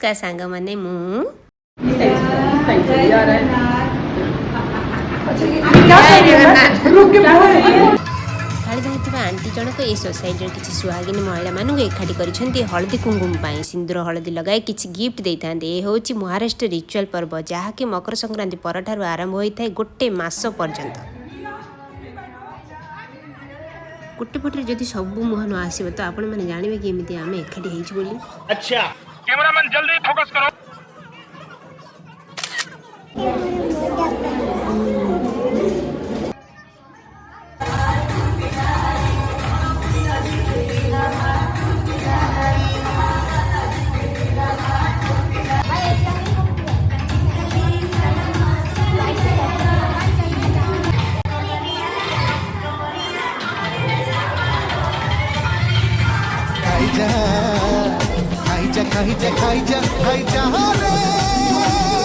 नमस्कार सांग मैंने मु आंटी जनक ये सोसाइटी किसी सुहागिनी महिला मानू एकाठी कर हलदी कुंकुम सिंदूर हलदी लगाए किसी गिफ्ट दे था। ये हूँ महाराष्ट्र रिचुअल पर्व जहाँकि मकर संक्रांति पर आरंभ होता है गोटे मास पर्यंत। गोटे पटे जदि सब मुह न आसो तो आपण मैंने जानवे कि एमती आम एकाठी बोली। अच्छा कैमरामैन जल्दी फोकस करो। खाई जा रे।